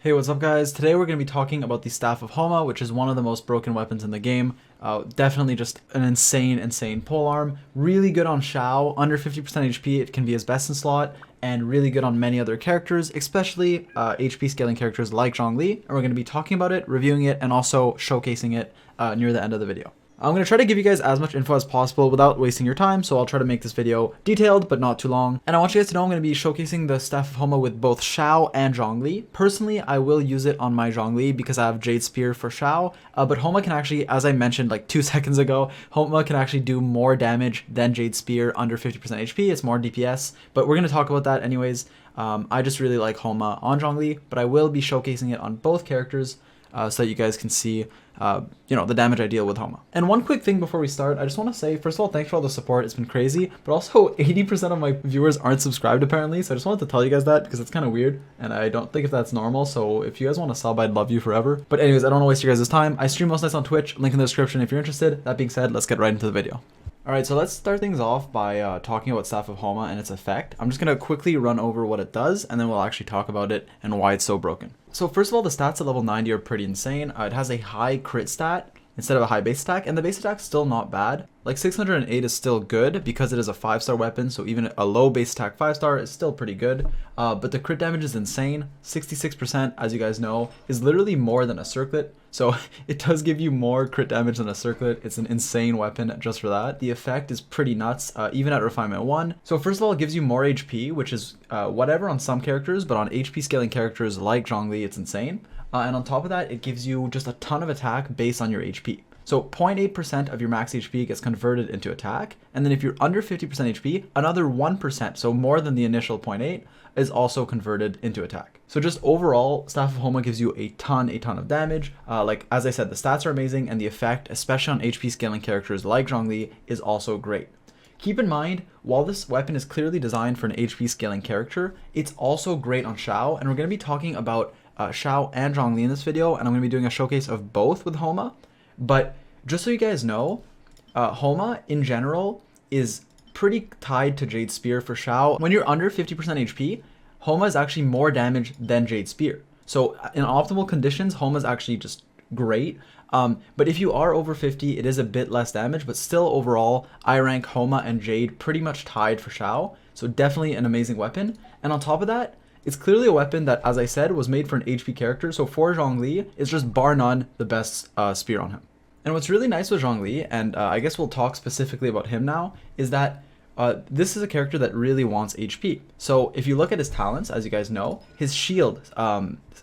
Hey, what's up guys? Today we're going to be talking about the Staff of Homa, which is one of the most broken weapons in the game. Definitely just an insane polearm. Really good on Xiao, under 50% HP, it can be his best in slot, and really good on many other characters, especially HP scaling characters like Zhongli. And we're going to be talking about it, reviewing it, and also showcasing it near the end of the video. I'm going to try to give you guys as much info as possible without wasting your time, so I'll try to make this video detailed but not too long. And I want you guys to know I'm going to be showcasing the Staff of Homa with both Xiao and Zhongli. Personally, I will use it on my Zhongli because I have Jade Spear for Xiao, but Homa can actually, as I mentioned like 2 seconds ago, Homa can actually do more damage than Jade Spear under 50% HP. It's more DPS, but we're going to talk about that anyways. I just really like Homa on Zhongli, but I will be showcasing it on both characters so that you guys can see the damage I deal with Homa. And one quick thing before we start, I just want to say, first of all, thanks for all the support. It's been crazy, but also 80% of my viewers aren't subscribed apparently. So I just wanted to tell you guys that because it's kind of weird and I don't think if that's normal. So if you guys want to sub, I'd love you forever. But anyways, I don't want to waste your guys' time. I stream most nights on Twitch, link in the description if you're interested. That being said, let's get right into the video. Alright, so let's start things off by talking about Staff of Homa and its effect. I'm just going to quickly run over what it does, and then we'll actually talk about it and why it's so broken. So first of all, the stats at level 90 are pretty insane. It has a high crit stat instead of a high base attack, and the base attack's still not bad. Like 608 is still good because it is a 5-star weapon, so even a low base attack 5-star is still pretty good. But the crit damage is insane. 66%, as you guys know, is literally more than a circlet. So it does give you more crit damage than a circlet. It's an insane weapon just for that. The effect is pretty nuts, even at refinement 1. So first of all, it gives you more HP, which is whatever on some characters, but on HP scaling characters like Zhongli, it's insane. And on top of that, it gives you just a ton of attack based on your HP. So 0.8% of your max HP gets converted into attack. And then if you're under 50% HP, another 1%, so more than the initial 0.8, is also converted into attack. So just overall, Staff of Homa gives you a ton of damage. Like, as I said, the stats are amazing, and the effect, especially on HP scaling characters like Zhongli, is also great. Keep in mind, while this weapon is clearly designed for an HP scaling character, it's also great on Xiao, and we're going to be talking about Xiao and Zhongli in this video, and I'm going to be doing a showcase of both with Homa. But just so you guys know, Homa in general is pretty tied to Jade Spear for Xiao. When you're under 50% HP, Homa is actually more damage than Jade Spear. So in optimal conditions, Homa is actually just great. But if you are over 50, it is a bit less damage, but still overall, I rank Homa and Jade pretty much tied for Xiao. So definitely an amazing weapon. And on top of that, it's clearly a weapon that, as I said, was made for an HP character. So for Zhongli, it's just bar none the best spear on him. And what's really nice with Zhongli, and I guess we'll talk specifically about him now, is that this is a character that really wants HP. So if you look at his talents, as you guys know, his shield,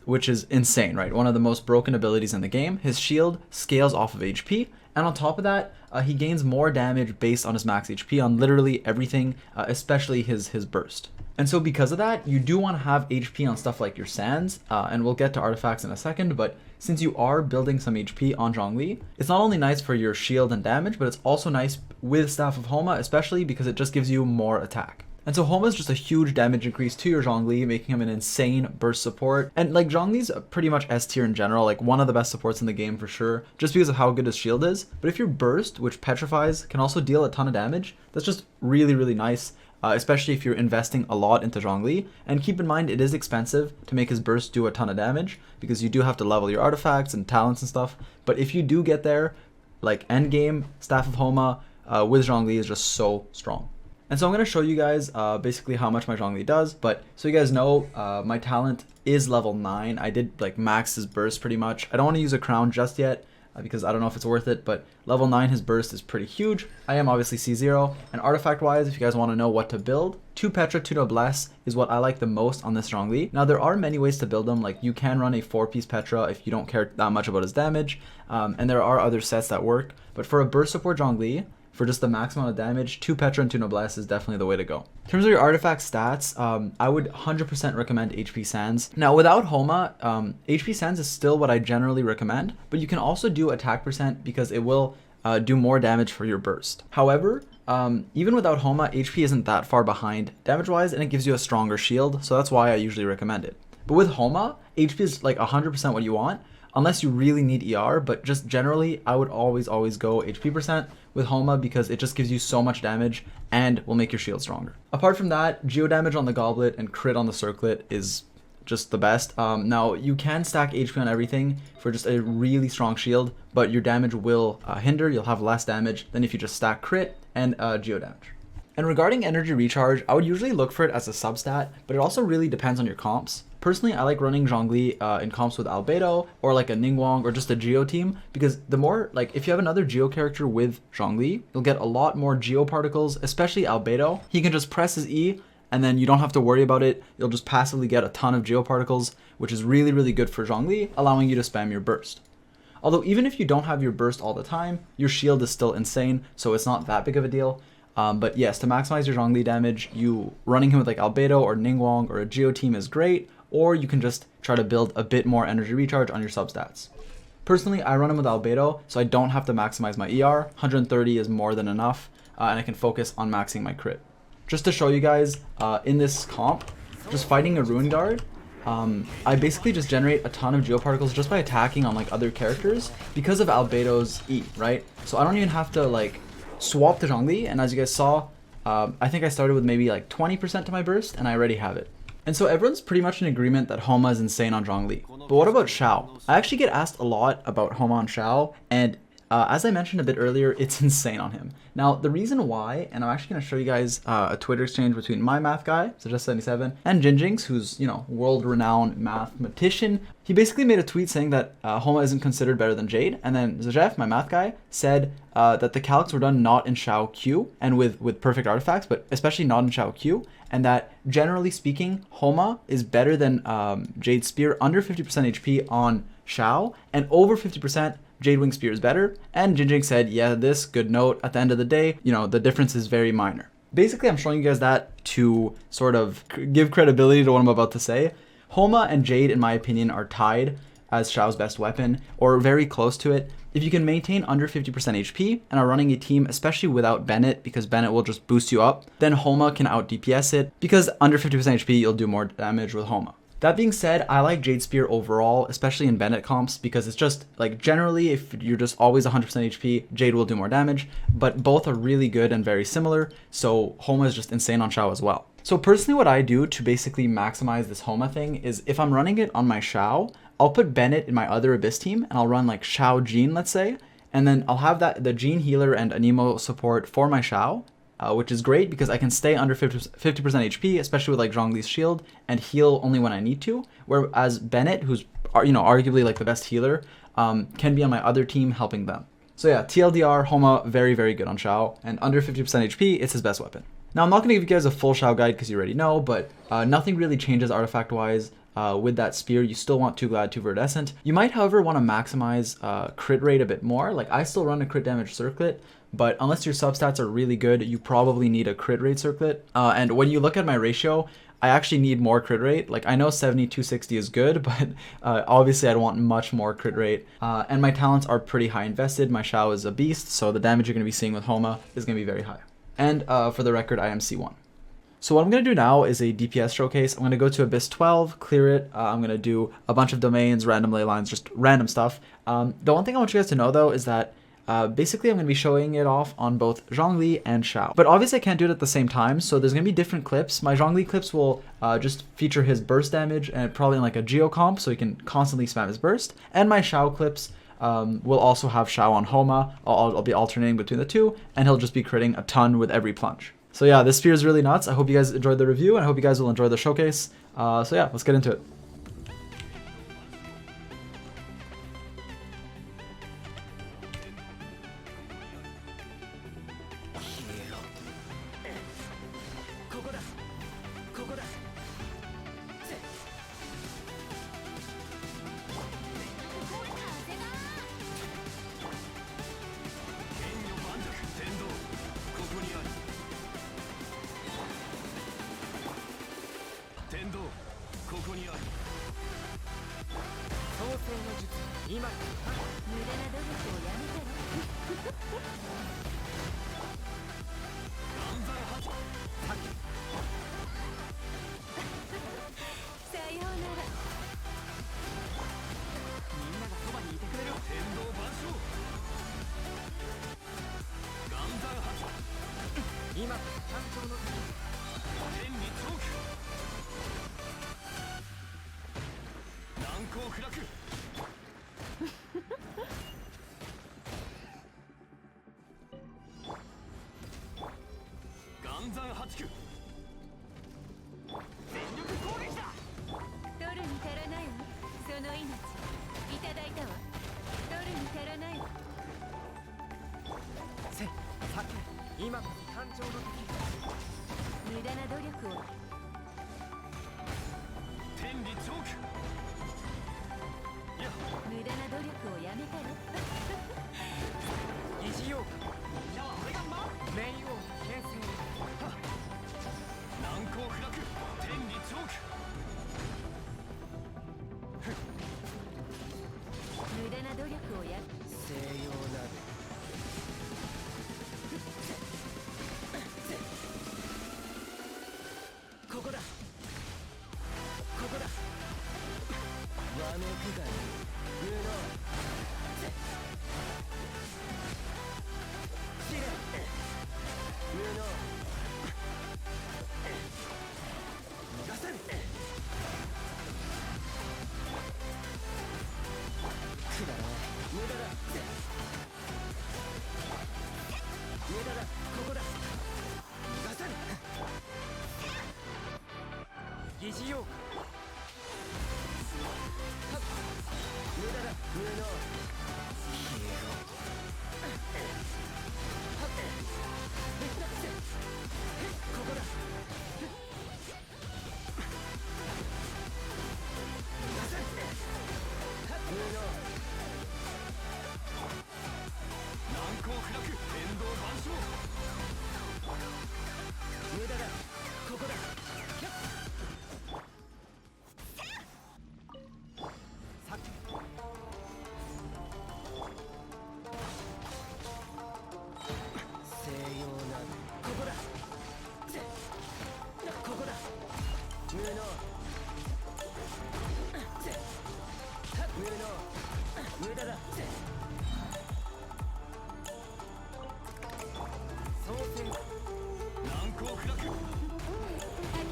which is insane, right? One of the most broken abilities in the game, his shield scales off of HP. And on top of that, he gains more damage based on his max HP on literally everything, especially his burst. And so because of that, you do want to have HP on stuff like your sands, and we'll get to artifacts in a second, but since you are building some HP on Zhongli, it's not only nice for your shield and damage, but it's also nice with Staff of Homa, especially because it just gives you more attack. And so Homa is just a huge damage increase to your Zhongli, making him an insane burst support. And like Zhongli's pretty much S tier in general, like one of the best supports in the game for sure, just because of how good his shield is. But if your burst, which petrifies, can also deal a ton of damage, that's just really nice. Especially if you're investing a lot into Zhongli. And keep in mind, it is expensive to make his burst do a ton of damage because you do have to level your artifacts and talents and stuff. But if you do get there, like end game, Staff of Homa with Zhongli is just so strong. And so I'm going to show you guys basically how much my Zhongli does. But so you guys know, my talent is level 9. I did like max his burst pretty much. I don't want to use a crown just yet, because I don't know if it's worth it, but level 9 his burst is pretty huge. I am obviously C0, and artifact wise, if you guys want to know what to build, 2 Petra, 2 Noblesse is what I like the most on this Zhongli. Now there are many ways to build them, like you can run a 4-piece Petra if you don't care that much about his damage, and there are other sets that work, but for a burst support Zhongli, for just the max amount of damage, 2 Petra and 2 Noblesse is definitely the way to go. In terms of your artifact stats, I would 100% recommend HP Sands. Now without Homa, HP Sands is still what I generally recommend, but you can also do attack percent because it will do more damage for your burst. However, Even without Homa, HP isn't that far behind damage-wise, and it gives you a stronger shield, so that's why I usually recommend it. But with Homa, HP is like 100% what you want, unless you really need ER, but just generally, I would always go HP percent with Homa because it just gives you so much damage and will make your shield stronger. Apart from that, geo damage on the goblet and crit on the circlet is just the best. Now, you can stack HP on everything for just a really strong shield, but your damage will hinder. You'll have less damage than if you just stack crit and geo damage. And regarding energy recharge, I would usually look for it as a substat, but it also really depends on your comps. Personally, I like running Zhongli in comps with Albedo or like a Ningguang or just a Geo team, because the more, like, if you have another Geo character with Zhongli, you'll get a lot more Geo particles, especially Albedo. He can just press his E and then you don't have to worry about it. You'll just passively get a ton of Geo particles, which is really, really good for Zhongli, allowing you to spam your burst. Although even if you don't have your burst all the time, your shield is still insane, so it's not that big of a deal. But yes, to maximize your Zhongli damage, you running him with like Albedo or Ningguang or a Geo team is great, or you can just try to build a bit more energy recharge on your substats. Personally, I run him with Albedo, so I don't have to maximize my ER. 130 is more than enough, and I can focus on maxing my crit. Just to show you guys, in this comp, just fighting a Ruin Guard, I basically just generate a ton of geoparticles just by attacking on like other characters because of Albedo's E, right? So I don't even have to like swap to Zhongli, and as you guys saw, I think I started with maybe like 20% to my burst, and I already have it. And so everyone's pretty much in agreement that Homa is insane on Zhongli. But what about Xiao? I actually get asked a lot about Homa on Xiao, and as I mentioned a bit earlier, it's insane on him. Now, the reason why, and I'm actually going to show you guys a Twitter exchange between my math guy, Suggest77, and Jinjinx, who's, you know, world-renowned mathematician. He basically made a tweet saying that Homa isn't considered better than Jade, and then Zajef, my math guy, said that the calcs were done not in Xiao Q and with perfect artifacts, but especially not in Xiao Q, and that generally speaking, Homa is better than Jade Spear under 50% HP on Xiao, and over 50% Jade Wing Spear is better, and Jinjinx said, yeah, this, good note, at the end of the day, you know, the difference is very minor. Basically, I'm showing you guys that to sort of give credibility to what I'm about to say. Homa and Jade, in my opinion, are tied as Xiao's best weapon, or very close to it. If you can maintain under 50% HP and are running a team, especially without Bennett, because Bennett will just boost you up, then Homa can out DPS it, because under 50% HP, you'll do more damage with Homa. That being said, I like Jade Spear overall, especially in Bennett comps, because it's just, like, generally, if you're just always 100% HP, Jade will do more damage, but both are really good and very similar, so Homa is just insane on Xiao as well. So personally, what I do to basically maximize this Homa thing is, if I'm running it on my Xiao, I'll put Bennett in my other Abyss team, and I'll run, like, Xiao Jean, let's say, and then I'll have the Jean healer and Anemo support for my Xiao, which is great because I can stay under 50% HP, especially with like Zhongli's shield, and heal only when I need to. Whereas Bennett, who's, you know, arguably like the best healer, can be on my other team helping them. So yeah, TLDR, Homa, very, very good on Xiao, and under 50% HP, it's his best weapon. Now, I'm not going to give you guys a full Xiao guide because you already know, but nothing really changes artifact-wise. With that spear, you still want 2 Glad, 2 Verdescent. You might, however, want to maximize crit rate a bit more. Like, I still run a crit damage circlet, but unless your substats are really good, you probably need a crit rate circlet. And when you look at my ratio, I actually need more crit rate. Like, I know 70-260 is good, but obviously I'd want much more crit rate. And my talents are pretty high invested. My Xiao is a beast, so the damage you're going to be seeing with Homa is going to be very high. And for the record, I am C1. So what I'm going to do now is a DPS showcase. I'm going to go to Abyss 12, clear it. I'm going to do a bunch of domains, random ley lines, just random stuff. The one thing I want you guys to know, though, is that basically I'm going to be showing it off on both Zhongli and Xiao. But obviously I can't do it at the same time, so there's going to be different clips. My Zhongli clips will just feature his burst damage, and probably in like a Geo comp, so he can constantly spam his burst. And my Xiao clips will also have Xiao on Homa. I'll be alternating between the two, and he'll just be critting a ton with every plunge. So yeah, this spear is really nuts. I hope you guys enjoyed the review, and I hope you guys will enjoy the showcase. So yeah, let's get into it. 今こそ誕生の時。天理チョーク。難攻不落。岩山八九。全力攻撃だ。取るに足らないわ。その命いただいたわ。取るに足らないわ。せ、さて、今こそ誕生の時。無駄な努力を。天理チョーク。いや、無駄な努力をやめたら。疑似ようか。みんなは俺がメイン王牽制。難攻不落。天理チョーク。無駄な努力をや。西洋鍋。ここだ。ここだ。わめくがいい。無能。試練。無能。逃がせる。くだらない。無駄だ。無駄だ。ここだ。逃がせる。疑似ようか。無駄だ。無能。消えろ。ここだ。逃がせる。無能。難攻不落。天道万象。無駄だ。ここだ。さて。西洋な。ここだ。ここだ。無能。無能。無駄だ。総選。難攻不落。諦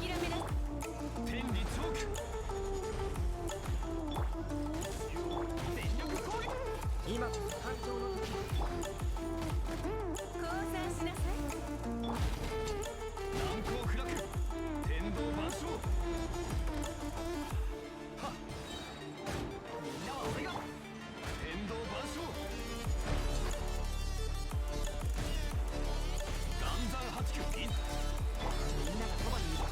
めな。天理チョーク。全力攻撃。今こそ誕生の時。降参しなさい。難攻不落。天道万象。はっ。みんなは俺が。天道万象。岩山八九。みんながそばにいる。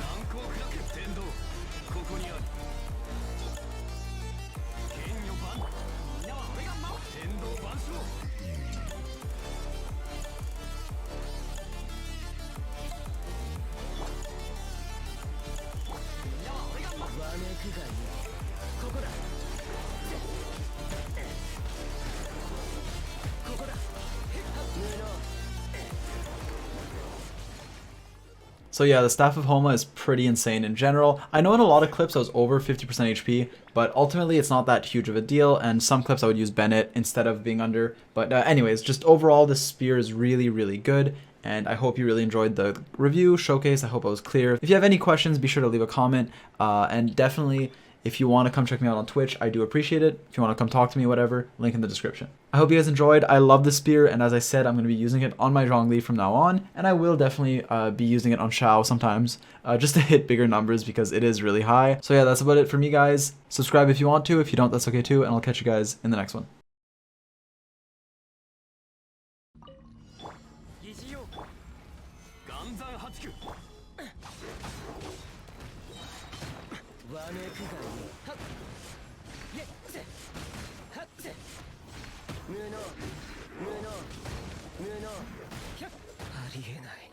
難攻不落。天道ここにある。剣よ万。みんなは俺が守る。天道万象。みんなは俺が守る。わめくがいい。ここだ。ここだ。無能。So yeah, the Staff of Homa is pretty insane in general. I know in a lot of clips I was over 50% HP, but ultimately it's not that huge of a deal, and some clips I would use Bennett instead of being under. But anyways, just overall this spear is really, really good, and I hope you really enjoyed the review, showcase. I hope I was clear. If you have any questions, be sure to leave a comment, and definitely if you want to come check me out on Twitch, I do appreciate it. If you want to come talk to me, whatever, link in the description. I hope you guys enjoyed. I love the spear, and as I said, I'm going to be using it on my Zhongli from now on, and I will definitely be using it on Xiao sometimes, just to hit bigger numbers because it is really high. So yeah, that's about it for me, guys. Subscribe if you want to. If you don't, that's okay too, and I'll catch you guys in the next one. 疑似ようか。岩山八九。わめくがいい。はっ。いえ、せ。はっせ。無能。無能。無能。ひゃっ。ありえない。